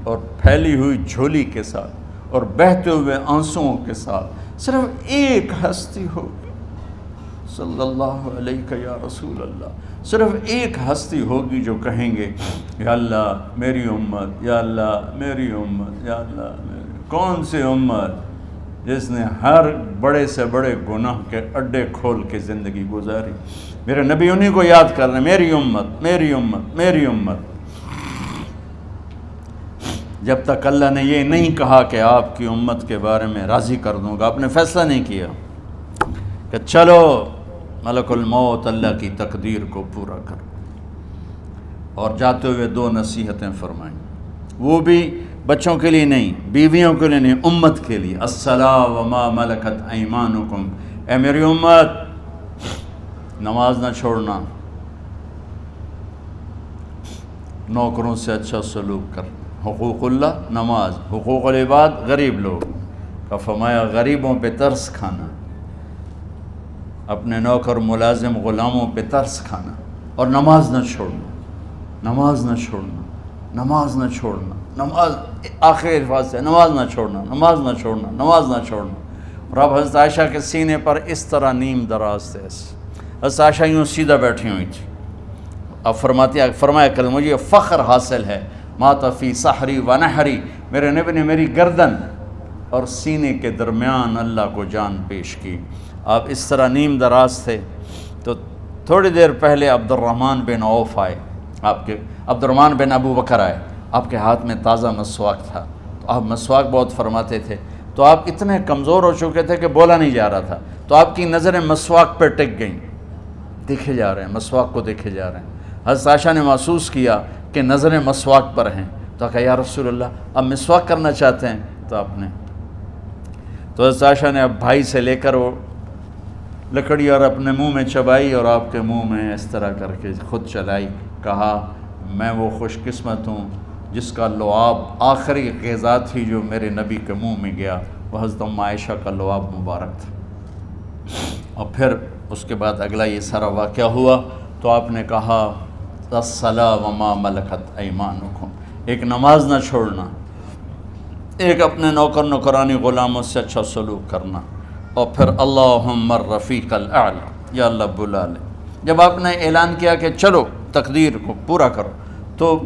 اور پھیلی ہوئی جھولی کے ساتھ، اور بہتے ہوئے آنسوؤں کے ساتھ صرف ایک ہستی ہوگی، صلی اللہ علیہ یا رسول اللہ، صرف ایک ہستی ہوگی جو کہیں گے یا اللہ میری امت، یا اللہ میری امت، یا اللہ میری۔ کون سی امت؟ جس نے ہر بڑے سے بڑے گناہ کے اڈے کھول کے زندگی گزاری۔ میرے نبی انہی کو یاد کر رہے ہیں، میری امت میری امت میری امت۔ جب تک اللہ نے یہ نہیں کہا کہ آپ کی امت کے بارے میں راضی کر دوں گا، آپ نے فیصلہ نہیں کیا کہ چلو ملک الموت اللہ کی تقدیر کو پورا کر، اور جاتے ہوئے 2 نصیحتیں فرمائیں، وہ بھی بچوں کے لیے نہیں، بیویوں کے لیے نہیں، امت کے لیے۔ الصلاۃ وما ملکت ایمانکم، اے میری امت نماز نہ چھوڑنا، نوکروں سے اچھا سلوک کر، حقوق اللہ نماز، حقوق العباد غریب لوگ کا فرمایا غریبوں پہ ترس کھانا، اپنے نوکر ملازم غلاموں پہ ترس کھانا، اور نماز نہ چھوڑنا، نماز نہ چھوڑنا، نماز نہ چھوڑنا، نماز آخر الفاظ سے، نماز نہ چھوڑنا، نماز نہ چھوڑنا، نماز نہ چھوڑنا۔ اور اب حضرت عائشہ کے سینے پر اس طرح نیم دراز تھے، حضرت عائشہ یوں سیدھا بیٹھی ہوئی تھی۔ اب فرمایا کہ مجھے فخر حاصل ہے، مات فی سحری و نحری، میرے نبی نے میری گردن اور سینے کے درمیان اللہ کو جان پیش کی۔ آپ اس طرح نیم دراز تھے تو تھوڑی دیر پہلے عبد الرحمن بن عوف آئے، آپ کے عبد الرحمن بن ابو بکر آئے، آپ کے ہاتھ میں تازہ مسواک تھا، تو آپ مسواک بہت فرماتے تھے، تو آپ اتنے کمزور ہو چکے تھے کہ بولا نہیں جا رہا تھا، تو آپ کی نظریں مسواک پہ ٹک گئیں، دیکھے جا رہے ہیں، مسواک کو دیکھے جا رہے ہیں۔ حضرت عائشہ نے محسوس کیا کہ نظریں مسواک پر ہیں، تو کہا یا رسول اللہ اب مسواک کرنا چاہتے ہیں، تو آپ نے تو حضرت عائشہ نے اب بھائی سے لے کر وہ لکڑی اور اپنے منہ میں چبائی، اور آپ کے منہ میں اس طرح کر کے خود چلائی، کہا میں وہ خوش قسمت ہوں جس کا لعاب آخری غذا تھی جو میرے نبی کے منہ میں گیا، وہ حضرت ام عائشہ کا لعاب مبارک تھا۔ اور پھر اس کے بعد اگلا یہ سارا واقعہ ہوا، تو آپ نے کہا الصلاۃ وما ملکت ایمانکم، ایک نماز نہ چھوڑنا، ایک اپنے نوکر نوکرانی غلاموں سے اچھا سلوک کرنا، اور پھر اللہم الرفیق الاعلی، یا اللہ بلا لے۔ جب آپ نے اعلان کیا کہ چلو تقدیر کو پورا کرو، تو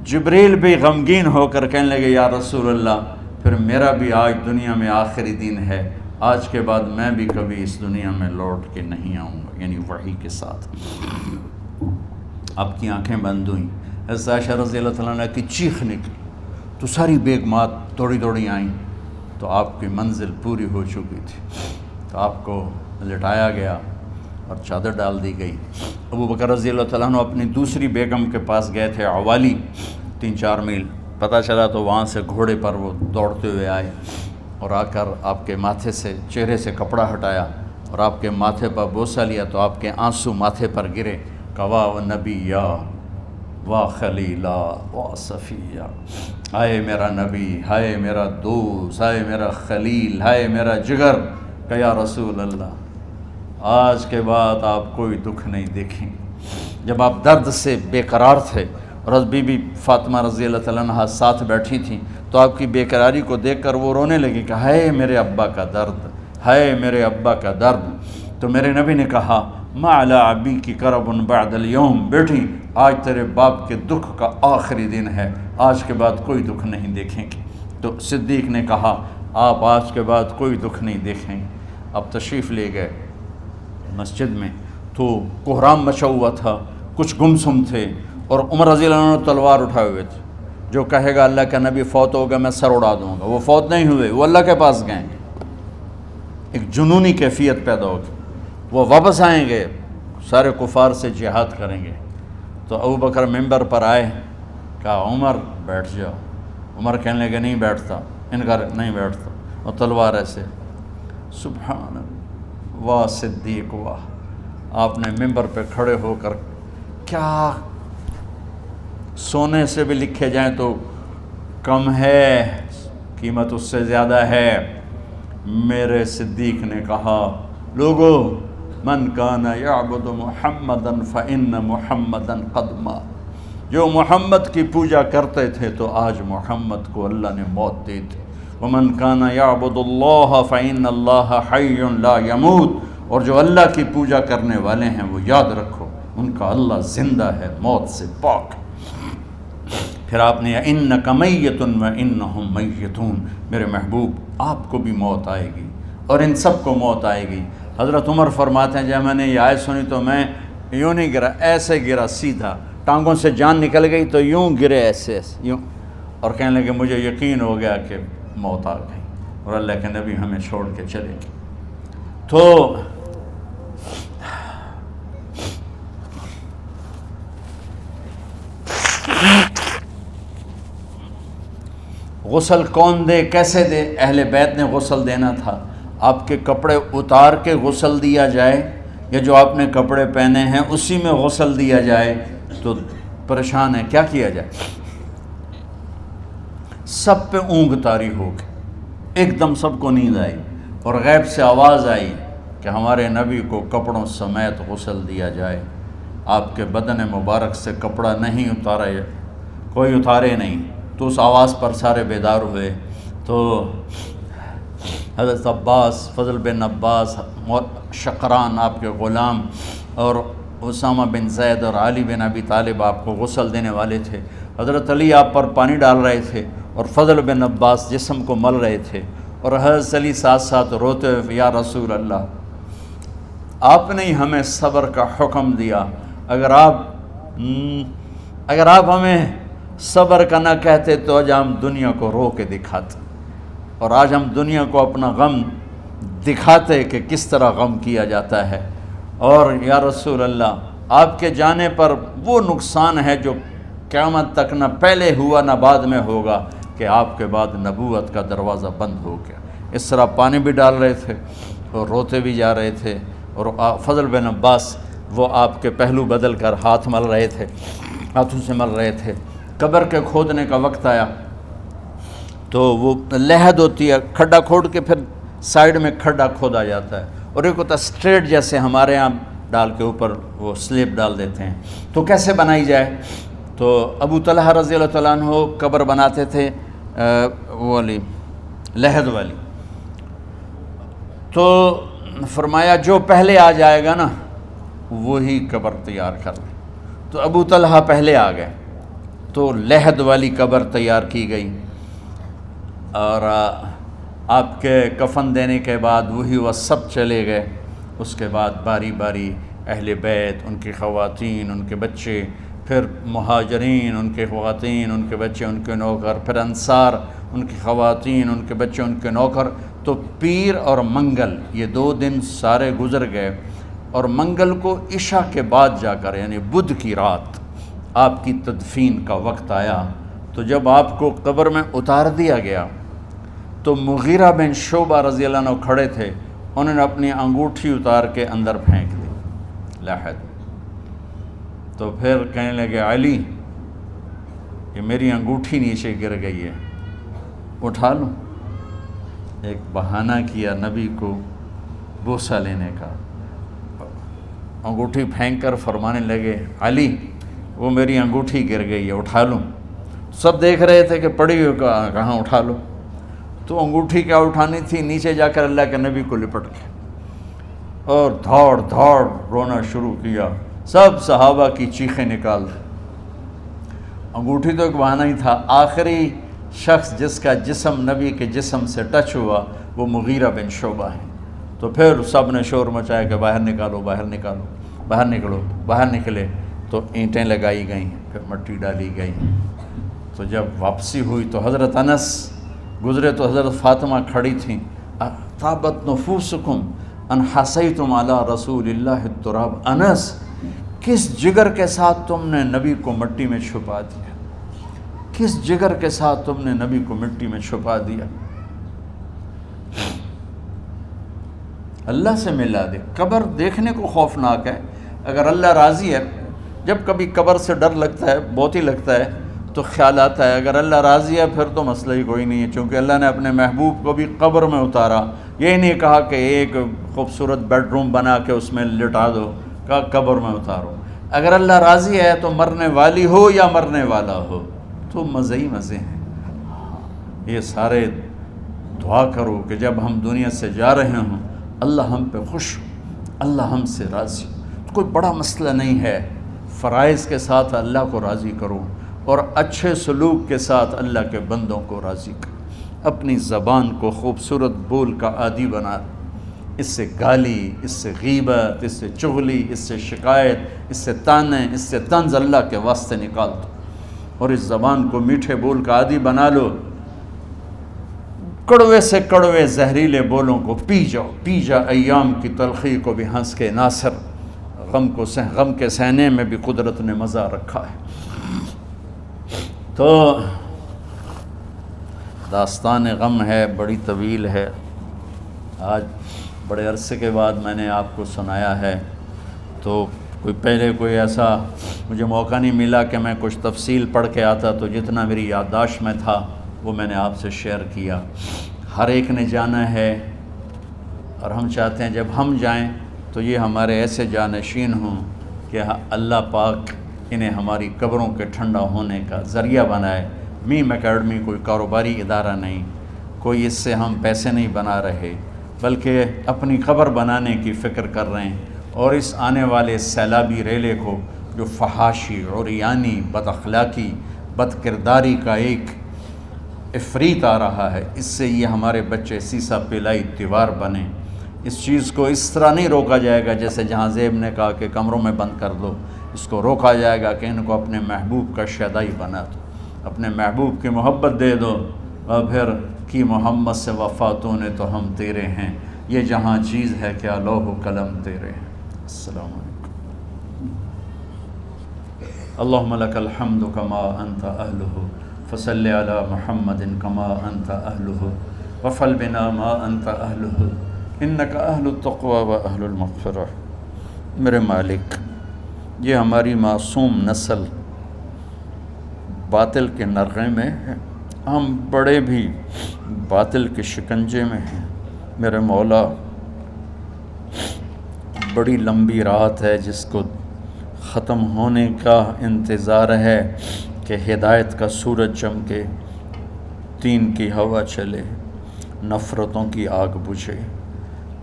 جبریل بھی غمگین ہو کر کہنے لگے یا رسول اللہ پھر میرا بھی آج دنیا میں آخری دن ہے، آج کے بعد میں بھی کبھی اس دنیا میں لوٹ کے نہیں آؤں گا، یعنی وحی کے ساتھ۔ آپ کی آنکھیں بند ہوئیں، حضرت عائشہ رضی اللہ تعالیٰ عنہ کی چیخ نکلی، تو ساری بیگمات دوڑی دوڑی آئیں، تو آپ کی منزل پوری ہو چکی تھی، تو آپ کو لٹایا گیا اور چادر ڈال دی گئی۔ ابو بکر رضی اللہ تعالیٰ عنہ اپنی دوسری بیگم کے پاس گئے تھے، عوالی، 3-4 میل، پتہ چلا تو وہاں سے گھوڑے پر وہ دوڑتے ہوئے آئے، اور آ کر آپ کے ماتھے سے، چہرے سے کپڑا ہٹایا اور آپ کے ماتھے پر بوسہ لیا، تو آپ کے آنسو ماتھے پر گرے، کہا و نبیّا و خلیلا و صفیہ، ہائے میرا نبی، ہائے میرا دوست، ہائے میرا خلیل، ہائے میرا جگر، کہ یا رسول اللہ آج کے بعد آپ کوئی دکھ نہیں دیکھیں گے۔ جب آپ درد سے بے قرار تھے اور بی بی فاطمہ رضی اللہ تعالیٰ عنہ ساتھ بیٹھی تھیں، تو آپ کی بے قراری کو دیکھ کر وہ رونے لگی کہ ہائے میرے ابا کا درد، ہائے میرے ابا کا درد۔ تو میرے نبی نے کہا ما علی ابی کی کرب بعد اليوم، بیٹی آج تیرے باپ کے دکھ کا آخری دن ہے، آج کے بعد کوئی دکھ نہیں دیکھیں گے۔ تو صدیق نے کہا آپ آج کے بعد کوئی دکھ نہیں دیکھیں گے۔ اب تشریف لے گئے مسجد میں، تو کوہرام مچا ہوا تھا، کچھ گمسم تھے، اور عمر رضی اللہ عنہ تلوار اٹھائے ہوئے تھے، جو کہے گا اللہ کا نبی فوت ہو گیا میں سر اڑا دوں گا، وہ فوت نہیں ہوئے، وہ اللہ کے پاس گئے، ایک جنونی کیفیت پیدا ہوگی، وہ واپس آئیں گے، سارے کفار سے جہاد کریں گے۔ تو ابو بکر ممبر پر آئے، کہا عمر بیٹھ جاؤ، عمر کہنے لگے نہیں بیٹھتا، انکار نہیں بیٹھتا، اور تلوار ایسے، سبحان اللہ، واہ صدیق واہ۔ آپ نے ممبر پہ کھڑے ہو کر کیا سونے سے بھی لکھے جائیں تو کم ہے، قیمت اس سے زیادہ ہے۔ میرے صدیق نے کہا لوگو من کان یعبد محمدا فإن محمدا قد مات، جو محمد کی پوجا کرتے تھے تو آج محمد کو اللہ نے موت دی تھی۔ ومن کان یعبد اللہ فإن اللہ حی لا یموت، اور جو اللہ کی پوجا کرنے والے ہیں وہ یاد رکھو ان کا اللہ زندہ ہے، موت سے پاک۔ پھر آپ نے انک میت وانہم میتون، میرے محبوب آپ کو بھی موت آئے گی اور ان سب کو موت آئے گی۔ حضرت عمر فرماتے ہیں جب میں نے یہ آیت سنی تو میں یوں نہیں گرا، ایسے گرا سیدھا، ٹانگوں سے جان نکل گئی تو یوں گرے ایسے یوں، اور کہنے لگے مجھے یقین ہو گیا کہ موت آ گئی اور اللہ کے نبی ہمیں چھوڑ کے چلے گئے۔ تو غسل کون دے، کیسے دے؟ اہل بیت نے غسل دینا تھا۔ آپ کے کپڑے اتار کے غسل دیا جائے یا جو آپ نے کپڑے پہنے ہیں اسی میں غسل دیا جائے تو پریشان ہے، کیا کیا جائے؟ سب پہ اونگ طاری ہو گئی، ایک دم سب کو نیند آئی اور غیب سے آواز آئی کہ ہمارے نبی کو کپڑوں سمیت غسل دیا جائے۔ آپ کے بدن مبارک سے کپڑا نہیں اتارا، کوئی اتارے نہیں۔ تو اس آواز پر سارے بیدار ہوئے۔ تو حضرت عباس، فضل بن عباس، شقران آپ کے غلام، اور اسامہ بن زید اور علی بن ابی طالب آپ کو غسل دینے والے تھے۔ حضرت علی آپ پر پانی ڈال رہے تھے اور فضل بن عباس جسم کو مل رہے تھے، اور حضرت علی ساتھ ساتھ روتے ہوئے یا رسول اللہ آپ نے ہی ہمیں صبر کا حکم دیا، اگر آپ ہمیں صبر کا نہ کہتے تو آج ہم دنیا کو رو کے دکھاتے، اور آج ہم دنیا کو اپنا غم دکھاتے کہ کس طرح غم کیا جاتا ہے۔ اور یا رسول اللہ آپ کے جانے پر وہ نقصان ہے جو قیامت تک نہ پہلے ہوا نہ بعد میں ہوگا کہ آپ کے بعد نبوت کا دروازہ بند ہو گیا۔ اس طرح پانی بھی ڈال رہے تھے اور روتے بھی جا رہے تھے، اور فضل بن عباس وہ آپ کے پہلو بدل کر ہاتھ مل رہے تھے، ہاتھوں سے مل رہے تھے۔ قبر کے کھودنے کا وقت آیا تو وہ لحد ہوتی ہے، کھڈا کھود کے پھر سائیڈ میں کھڈا کھودا جاتا ہے، اور ایک ہوتا اسٹریٹ جیسے ہمارے ہاں ڈال کے اوپر وہ سلیب ڈال دیتے ہیں۔ تو کیسے بنائی جائے؟ تو ابو طلحہ رضی اللہ تعالیٰ عنہ قبر بناتے تھے وہ والی لحد والی، تو فرمایا جو پہلے آ جائے گا نا وہی قبر تیار کر لے۔ تو ابو طلحہ پہلے آ گئے تو لحد والی قبر تیار کی گئی، اور آپ کے کفن دینے کے بعد وہی وہ سب چلے گئے۔ اس کے بعد باری باری اہل بیت، ان کی خواتین، ان کے بچے، پھر مہاجرین، ان کے خواتین، ان کے بچے، ان کے نوکر، پھر انصار، ان کی خواتین، ان کے بچے، ان کے نوکر۔ تو پیر اور منگل یہ 2 دن سارے گزر گئے، اور منگل کو عشاء کے بعد جا کر یعنی بدھ کی رات آپ کی تدفین کا وقت آیا۔ تو جب آپ کو قبر میں اتار دیا گیا تو مغیرہ بن شعبہ رضی اللہ عنہ کھڑے تھے، انہوں نے اپنی انگوٹھی اتار کے اندر پھینک دی لحد۔ تو پھر کہنے لگے علی یہ میری انگوٹھی نیچے گر گئی ہے، اٹھا لوں۔ ایک بہانہ کیا نبی کو بوسہ لینے کا، انگوٹھی پھینک کر فرمانے لگے علی وہ میری انگوٹھی گر گئی ہے، اٹھا لوں۔ سب دیکھ رہے تھے کہ پڑی ہوئی کہاں اٹھا لو۔ تو انگوٹھی کیا اٹھانی تھی، نیچے جا کر اللہ کے نبی کو لپٹ کے اور دھاڑ دھاڑ رونا شروع کیا۔ سب صحابہ کی چیخیں نکال دی۔ انگوٹھی تو ایک بہانہ ہی تھا، آخری شخص جس کا جسم نبی کے جسم سے ٹچ ہوا وہ مغیرہ بن شعبہ ہیں۔ تو پھر سب نے شور مچایا کہ باہر نکالو، باہر نکالو، باہر نکلو۔ باہر نکلے تو اینٹیں لگائی گئیں، پھر مٹی ڈالی گئی۔ تو جب واپسی ہوئی تو حضرت انس گزرے تو حضرت فاطمہ کھڑی تھیں۔ طابت نفوسکم ان حسیتم علی رسول اللہ التراب، انس کس جگر کے ساتھ تم نے نبی کو مٹی میں چھپا دیا، کس جگر کے ساتھ تم نے نبی کو مٹی میں چھپا دیا۔ اللہ سے ملا دے۔ قبر دیکھنے کو خوفناک ہے، اگر اللہ راضی ہے جب کبھی قبر سے ڈر لگتا ہے، بہت ہی لگتا ہے، تو خیال آتا ہے اگر اللہ راضی ہے پھر تو مسئلہ ہی کوئی نہیں ہے، چونکہ اللہ نے اپنے محبوب کو بھی قبر میں اتارا، یہ نہیں کہا کہ ایک خوبصورت بیڈ روم بنا کے اس میں لٹا دو، کہا قبر میں اتارو۔ اگر اللہ راضی ہے تو مرنے والی ہو یا مرنے والا ہو تو مزے ہی مزے ہیں۔ یہ سارے دعا کرو کہ جب ہم دنیا سے جا رہے ہوں اللہ ہم پہ خوش ہو، اللہ ہم سے راضی ہو۔ کوئی بڑا مسئلہ نہیں ہے، فرائض کے ساتھ اللہ کو راضی کرو اور اچھے سلوک کے ساتھ اللہ کے بندوں کو راضی کرو۔ اپنی زبان کو خوبصورت بول کا عادی بنا، اس سے گالی، اس سے غیبت، اس سے چغلی، اس سے شکایت، اس سے تانے، اس سے طنز اللہ کے واسطے نکال دو، اور اس زبان کو میٹھے بول کا عادی بنا لو۔ کڑوے سے کڑوے زہریلے بولوں کو پی جا ایام کی تلخی کو بھی ہنس کے ناصر، غم کے سہنے میں بھی قدرت نے مزہ رکھا ہے۔ تو داستان غم ہے، بڑی طویل ہے، آج بڑے عرصے کے بعد میں نے آپ کو سنایا ہے، تو کوئی ایسا مجھے موقع نہیں ملا کہ میں کچھ تفصیل پڑھ کے آتا، تو جتنا میری یادداشت میں تھا وہ میں نے آپ سے شیئر کیا۔ ہر ایک نے جانا ہے، اور ہم چاہتے ہیں جب ہم جائیں تو یہ ہمارے ایسے جانشین ہوں کہ اللہ پاک انہیں ہماری قبروں کے ٹھنڈا ہونے کا ذریعہ بنائے۔ میم اکیڈمی کوئی کاروباری ادارہ نہیں، کوئی اس سے ہم پیسے نہیں بنا رہے، بلکہ اپنی قبر بنانے کی فکر کر رہے ہیں، اور اس آنے والے سیلابی ریلے کو جو فحاشی، عریانی، بد اخلاقی، بد کرداری کا ایک افریت آ رہا ہے، اس سے یہ ہمارے بچے سیسا پلائی دیوار بنیں۔ اس چیز کو اس طرح نہیں روکا جائے گا جیسے جہاں زیب نے کہا کہ کمروں میں بند کر دو، اس کو روکا جائے گا کہ ان کو اپنے محبوب کا شیدائی بنا دو، اپنے محبوب کی محبت دے دو، اور پھر کی محمد سے وفاتوں نے تو ہم تیرے ہیں، یہ جہاں چیز ہے کیا لوح و قلم تیرے ہیں۔ السلام علیکم۔ اللہم لک الحمد کما انت اہلہ، فصل علی محمد کما انت اہلہ، وفعل بنا ما انت اہلہ، انک اہل التقوی و اہل المغفرہ۔ میرے مالک، یہ ہماری معصوم نسل باطل کے نرغے میں ہے، ہم بڑے بھی باطل کے شکنجے میں ہیں۔ میرے مولا، بڑی لمبی رات ہے جس کو ختم ہونے کا انتظار ہے کہ ہدایت کا سورج چمکے، دین کی ہوا چلے، نفرتوں کی آگ بجھے،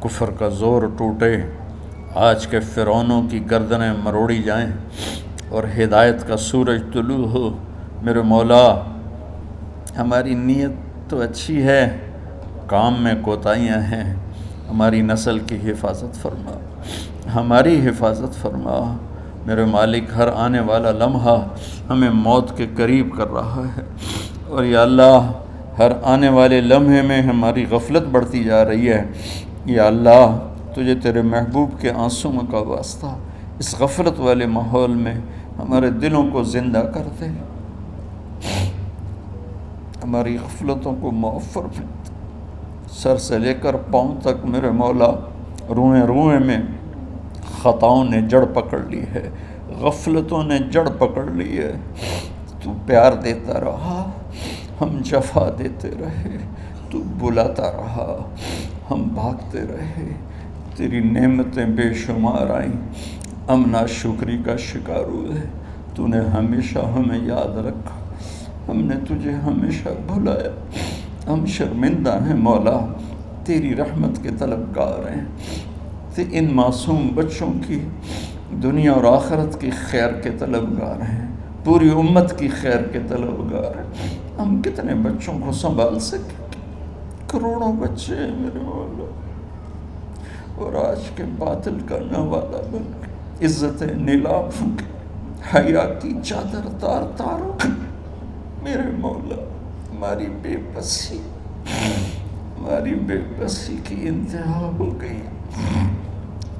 کفر کا زور ٹوٹے، آج کے فرعونوں کی گردنیں مروڑی جائیں اور ہدایت کا سورج طلوع ہو۔ میرے مولا، ہماری نیت تو اچھی ہے، کام میں کوتاہیاں ہیں، ہماری نسل کی حفاظت فرما، ہماری حفاظت فرما۔ میرے مالک، ہر آنے والا لمحہ ہمیں موت کے قریب کر رہا ہے، اور یا اللہ ہر آنے والے لمحے میں ہماری غفلت بڑھتی جا رہی ہے۔ یا اللہ، تجھے تیرے محبوب کے آنسوں کا واسطہ اس غفلت والے ماحول میں ہمارے دلوں کو زندہ کر دے، ہماری غفلتوں کو معاف فرما۔ سر سے لے کر پاؤں تک میرے مولا، روئیں روئیں میں خطاؤں نے جڑ پکڑ لی ہے، غفلتوں نے جڑ پکڑ لی ہے۔ تو پیار دیتا رہا، ہم جفا دیتے رہے، تو بلاتا رہا، ہم بھاگتے رہے، تیری نعمتیں بے شمار آئیں، ہم ناشکری کا شکار ہوئے، تو نے ہمیشہ ہمیں یاد رکھا، ہم نے تجھے ہمیشہ بھلایا، ہم شرمندہ ہیں مولا، تیری رحمت کے طلبگار ہیں، ان معصوم بچوں کی دنیا اور آخرت کی خیر کے طلبگار ہیں، پوری امت کی خیر کے طلبگار ہیں۔ ہم کتنے بچوں کو سنبھال سکیں؟ کروڑوں بچے ہیں میرے مولا، اور آج کے باطل کا نوالا بن کے، عزت نیلام کے، حیا کی چادر تار تار ہو گئی۔ میرے مولا، ہماری بے بسی کی انتہا ہو گئی،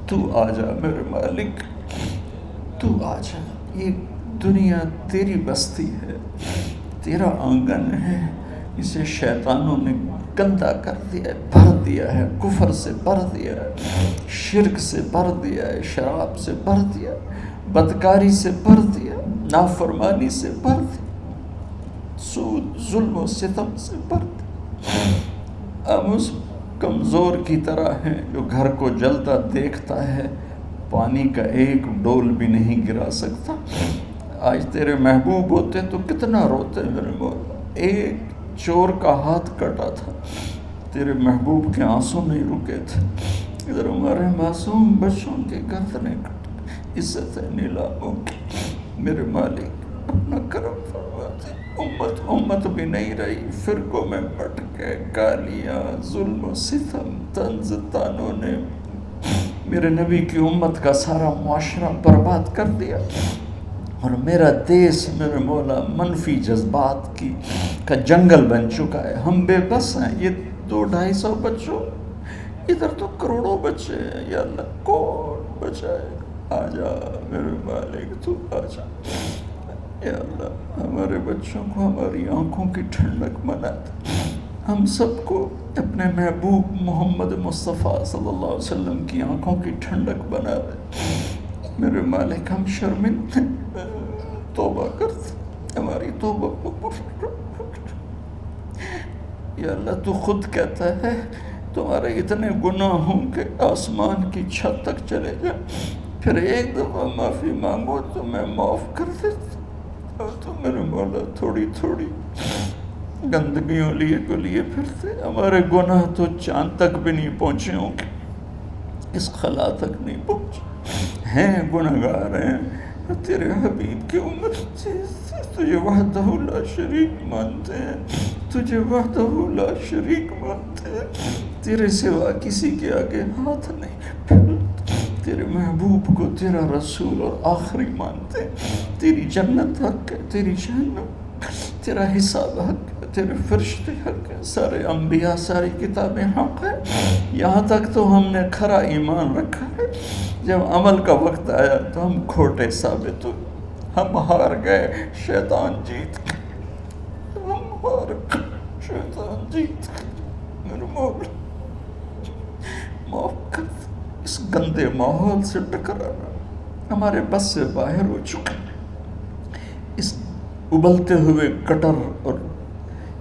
تو آ جا میرے مالک، تو آ جا۔ یہ دنیا تیری بستی ہے، تیرا آنگن ہے، اسے شیطانوں نے گندا کر دیا ہے، بھر دیا ہے، کفر سے بھر دیا ہے، شرک سے بھر دیا ہے، شراب سے بھر دیا ہے، بدکاری سے بھر دیا، نافرمانی سے بھر دیا، سود ظلم و ستم سے بھر دیا۔ ہم اس کمزور کی طرح ہیں جو گھر کو جلتا دیکھتا ہے، پانی کا ایک ڈول بھی نہیں گرا سکتا۔ آج تیرے محبوب ہوتے تو کتنا روتے میرے مولا۔ ایک چور کا ہاتھ کٹا تھا، تیرے محبوب کے آنسوں نہیں رکے تھے۔ ادھر ہمارے معصوم بچوں کی گردنیں کٹ، عزتیں نیلاموں کی۔ میرے مالک اپنا کرم فرما دے۔ امت بھی نہیں رہی، فرقوں میں بٹ گئے، گالیاں، ظلم و ستم، طنز تانوں نے میرے نبی کی امت کا سارا معاشرہ برباد کر دیا، اور میرا دیس میرے مولا منفی جذبات کا جنگل بن چکا ہے۔ ہم بے بس ہیں۔ یہ 200-250 بچوں، ادھر تو کروڑوں بچے ہیں۔ یا اللہ کون بچائے؟ آ جا میرے مالک، تو آ جا یا اللہ۔ ہمارے بچوں کو ہماری آنکھوں کی ٹھنڈک بنا دے، ہم سب کو اپنے محبوب محمد مصطفیٰ صلی اللہ علیہ وسلم کی آنکھوں کی ٹھنڈک بنا دے میرے مالک۔ ہم شرمندہ، توبہ کرتے، ہماری توبہ قبول۔ یا اللہ تو خود کہتا ہے تمہارے اتنے گناہ ہوں کہ آسمان کی چھت تک چلے جائیں، پھر ایک دفعہ معافی مانگو تو میں معاف کر دیتا۔ اور تو میرے مولا تھوڑی تھوڑی گندگیوں لیے پھرتے۔ ہمارے گناہ تو چاند تک بھی نہیں پہنچے ہوں گے، اس خلا تک نہیں پہنچے ہیں، گنہگار ہیں۔ تیرے حبیب کی امت تجھے وحدہ لا شریک مانتے ہیں، تجھے وحدہ لا شریک مانتے ہیں، تیرے سوا کسی کے آگے ہاتھ نہیں پھیلتے، تیرے محبوب کو تیرا رسول اور آخری مانتے ہیں۔ تیری جنت حق ہے، تیری جہنم، تیرا حساب حق ہے، تیرے فرشتے حق ہے، سارے انبیاء، ساری کتابیں حق ہے۔ یہاں تک تو ہم نے کھرا ایمان رکھا ہے، جب عمل کا وقت آیا تو ہم کھوٹے ثابت ہوئے، ہم ہار گئے، شیطان جیت گئے، ہم ہار گئے، شیطان جیت گئے۔ میرے مولا معاف کر دے۔ اس گندے ماحول سے ٹکرانا ہمارے بس سے باہر ہو چکا ہے۔ اس ابلتے ہوئے گٹر اور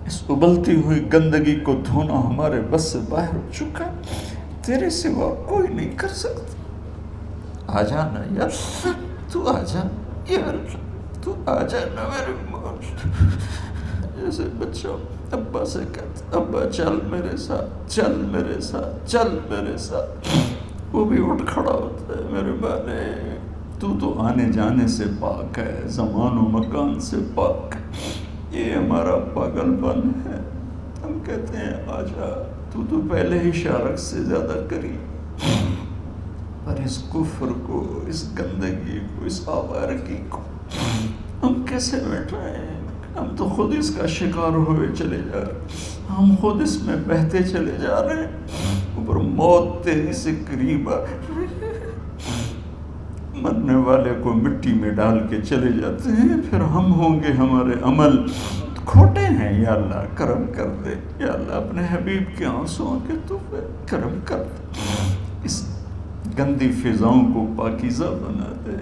اس ابلتی ہوئی گندگی کو دھونا ہمارے بس سے باہر ہو چکا ہے۔ تیرے سوا کوئی نہیں کر سکتا۔ آ جانا یار، تو آ جا یار، تو آ جانا میرے مولا۔ جیسے بچہ ابا سے کہتا ابا چل میرے ساتھ، چل میرے ساتھ، چل میرے ساتھ، وہ بھی اٹھ کھڑا ہوتا ہے۔ میرے بانے تو آنے جانے سے پاک ہے، زمان و مکان سے پاک ہے۔ یہ ہمارا پاگل پن ہے، ہم کہتے ہیں آ جا، تو پہلے ہی شارک سے زیادہ قریب، پر اس کفر کو، اس گندگی کو، اس آوارگی کو ہم کیسے بیٹھائیں؟ ہم تو خود اس کا شکار ہوئے چلے جا رہے، ہم خود اس میں بہتے چلے جا رہے ہیں، اوپر موت تیزی سے قریب آ رہی ہے۔ مرنے والے کو مٹی میں ڈال کے چلے جاتے ہیں، پھر ہم ہوں گے، ہمارے عمل کھوٹے ہیں۔ یا اللہ کرم کر دے، یا اللہ اپنے حبیب کے آنسوں کے تو کرم کر دے، اس گندی فضاؤں کو پاکیزہ بنا دے،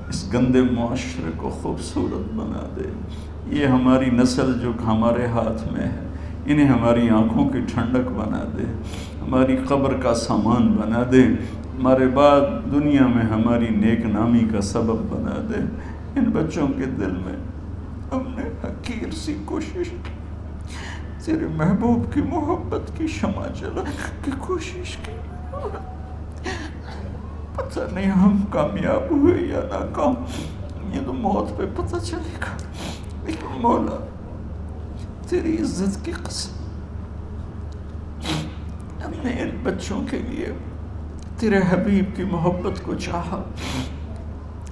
اس گندے معاشرے کو خوبصورت بنا دے۔ یہ ہماری نسل جو ہمارے ہاتھ میں ہے، انہیں ہماری آنکھوں کی ٹھنڈک بنا دے، ہماری قبر کا سامان بنا دے، ہمارے بعد دنیا میں ہماری نیک نامی کا سبب بنا دے۔ ان بچوں کے دل میں ہم نے حقیر سی کوشش کی، تیرے محبوب کی محبت کی شمع جلا کی کوشش کی، پتہ نہیں ہم کامیاب ہوئے یا ناکام، یہ تو موت پہ پتہ چلے گا۔ لیکن مولا تیری عزت کی قسم، ہم نے ان بچوں کے لیے تیرے حبیب کی محبت کو چاہا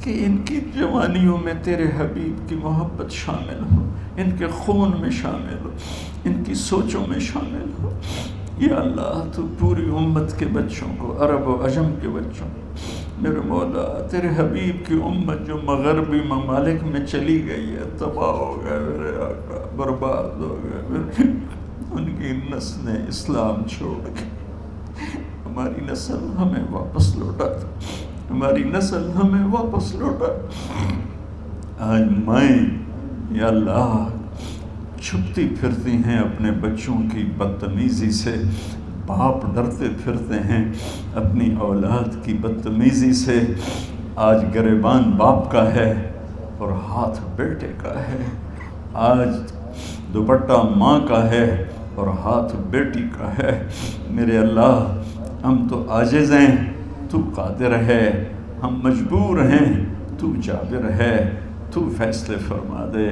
کہ ان کی جوانیوں میں تیرے حبیب کی محبت شامل ہو، ان کے خون میں شامل ہو، ان کی سوچوں میں شامل ہو۔ یا اللہ تو پوری امت کے بچوں کو، عرب و عجم کے بچوں کو، میرے مولا تیرے حبیب کی امت جو مغربی ممالک میں چلی گئی ہے، تباہ ہو گئے میرے آقا، برباد ہو گئے، ان کی نسلیں اسلام چھوڑ گئی، ہماری نسل ہمیں واپس لوٹا دے۔ ہماری نسل ہمیں واپس لوٹا۔ آج مائیں یا اللہ چھپتی پھرتی ہیں اپنے بچوں کی بدتمیزی سے، باپ ڈرتے پھرتے ہیں اپنی اولاد کی بدتمیزی سے۔ آج گریبان باپ کا ہے اور ہاتھ بیٹے کا ہے، آج دوپٹہ ماں کا ہے اور ہاتھ بیٹی کا ہے۔ میرے اللہ ہم تو عاجز ہیں، تو قادر ہے، ہم مجبور ہیں، تو جابر ہے، تو فیصلے فرما دے۔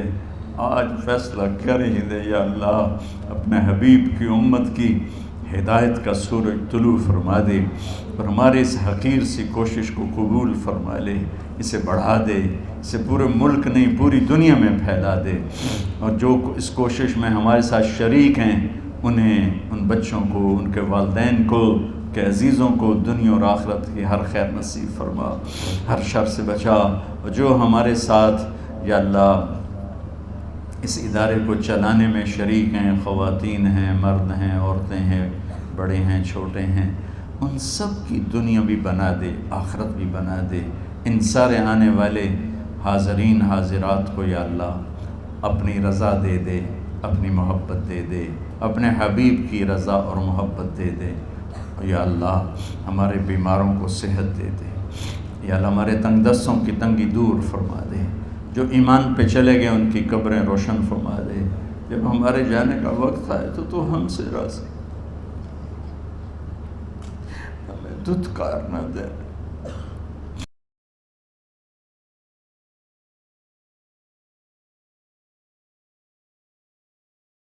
آج فیصلہ کر ہی دے یا اللہ، اپنے حبیب کی امت کی ہدایت کا سورج طلوع فرما دے اور ہمارے اس حقیر سی کوشش کو قبول فرما لے، اسے بڑھا دے، اسے پورے ملک نہیں پوری دنیا میں پھیلا دے، اور جو اس کوشش میں ہمارے ساتھ شریک ہیں انہیں، ان بچوں کو، ان کے والدین کو، کہ عزیزوں کو دنیا اور آخرت کی ہر خیر نصیب فرما، ہر شر سے بچا۔ اور جو ہمارے ساتھ یا اللہ اس ادارے کو چلانے میں شریک ہیں، خواتین ہیں، مرد ہیں، عورتیں ہیں، بڑے ہیں، چھوٹے ہیں، ان سب کی دنیا بھی بنا دے، آخرت بھی بنا دے۔ ان سارے آنے والے حاضرین حاضرات کو یا اللہ اپنی رضا دے دے، اپنی محبت دے دے، اپنے حبیب کی رضا اور محبت دے دے۔ یا اللہ ہمارے بیماروں کو صحت دے دے، یا اللہ ہمارے تنگ دستوں کی تنگی دور فرما دے، جو ایمان پہ چلے گئے ان کی قبریں روشن فرما دے۔ جب ہمارے جانے کا وقت آئے تو ہم سے راضی، ہمیں دھتکار نہ دے۔